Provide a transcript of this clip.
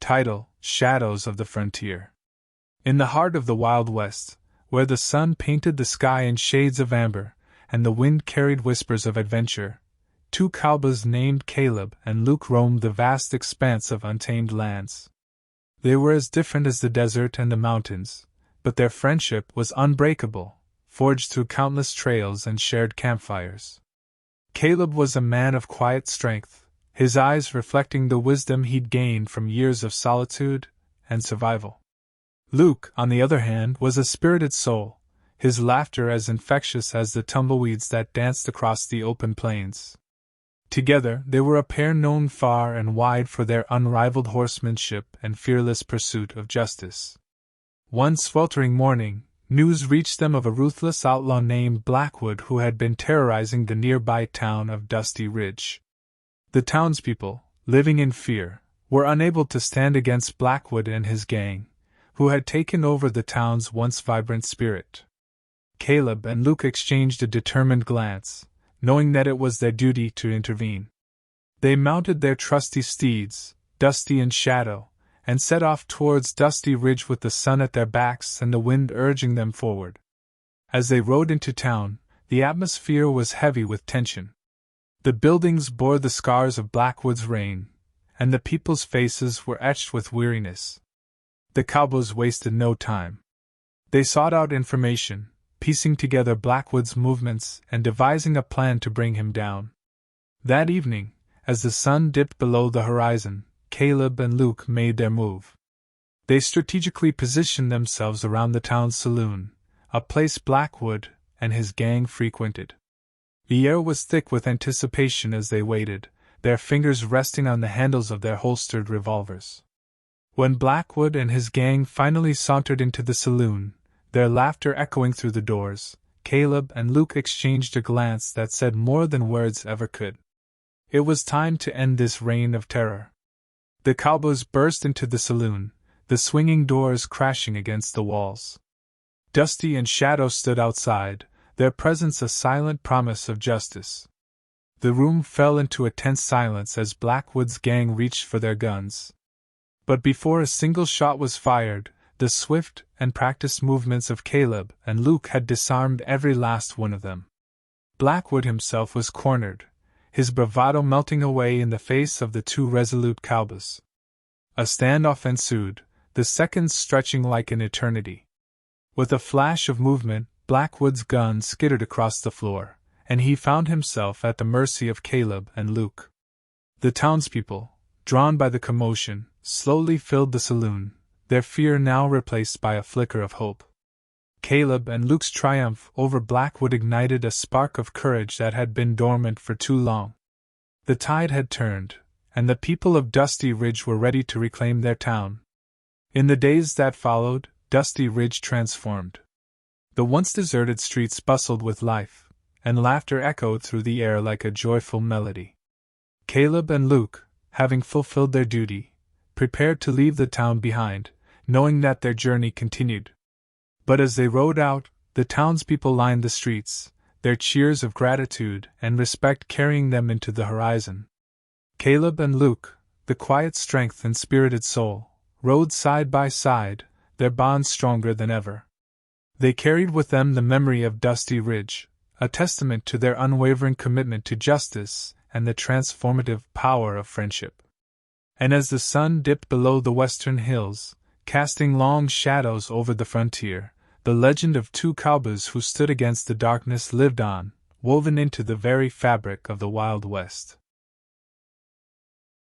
Title: Shadows of the Frontier. In the heart of the Wild West, where the sun painted the sky in shades of amber, and the wind carried whispers of adventure, two cowboys named Caleb and Luke roamed the vast expanse of untamed lands. They were as different as the desert and the mountains, but their friendship was unbreakable, forged through countless trails and shared campfires. Caleb was a man of quiet strength, his eyes reflecting the wisdom he'd gained from years of solitude and survival. Luke, on the other hand, was a spirited soul, his laughter as infectious as the tumbleweeds that danced across the open plains. Together, they were a pair known far and wide for their unrivaled horsemanship and fearless pursuit of justice. One sweltering morning, news reached them of a ruthless outlaw named Blackwood who had been terrorizing the nearby town of Dusty Ridge. The townspeople, living in fear, were unable to stand against Blackwood and his gang, who had taken over the town's once vibrant spirit. Caleb and Luke exchanged a determined glance, knowing that it was their duty to intervene. They mounted their trusty steeds, Dusty and Shadow, and set off towards Dusty Ridge with the sun at their backs and the wind urging them forward. As they rode into town, the atmosphere was heavy with tension. The buildings bore the scars of Blackwood's reign, and the people's faces were etched with weariness. The cowboys wasted no time. They sought out information, piecing together Blackwood's movements and devising a plan to bring him down. That evening, as the sun dipped below the horizon, Caleb and Luke made their move. They strategically positioned themselves around the town's saloon, a place Blackwood and his gang frequented. The air was thick with anticipation as they waited, their fingers resting on the handles of their holstered revolvers. When Blackwood and his gang finally sauntered into the saloon, their laughter echoing through the doors, Caleb and Luke exchanged a glance that said more than words ever could. It was time to end this reign of terror. The cowboys burst into the saloon, the swinging doors crashing against the walls. Dusty and Shadow stood outside, their presence a silent promise of justice. The room fell into a tense silence as Blackwood's gang reached for their guns. But before a single shot was fired, the swift and practiced movements of Caleb and Luke had disarmed every last one of them. Blackwood himself was cornered, his bravado melting away in the face of the two resolute cowboys. A standoff ensued, the seconds stretching like an eternity. With a flash of movement, Blackwood's gun skittered across the floor, and he found himself at the mercy of Caleb and Luke. The townspeople, drawn by the commotion, slowly filled the saloon, their fear now replaced by a flicker of hope. Caleb and Luke's triumph over Blackwood ignited a spark of courage that had been dormant for too long. The tide had turned, and the people of Dusty Ridge were ready to reclaim their town. In the days that followed, Dusty Ridge transformed. The once deserted streets bustled with life, and laughter echoed through the air like a joyful melody. Caleb and Luke, having fulfilled their duty, prepared to leave the town behind, knowing that their journey continued. But as they rode out, the townspeople lined the streets, their cheers of gratitude and respect carrying them into the horizon. Caleb and Luke, the quiet strength and spirited soul, rode side by side, their bond stronger than ever. They carried with them the memory of Dusty Ridge, a testament to their unwavering commitment to justice and the transformative power of friendship. And as the sun dipped below the western hills, casting long shadows over the frontier, the legend of two cowboys who stood against the darkness lived on, woven into the very fabric of the Wild West.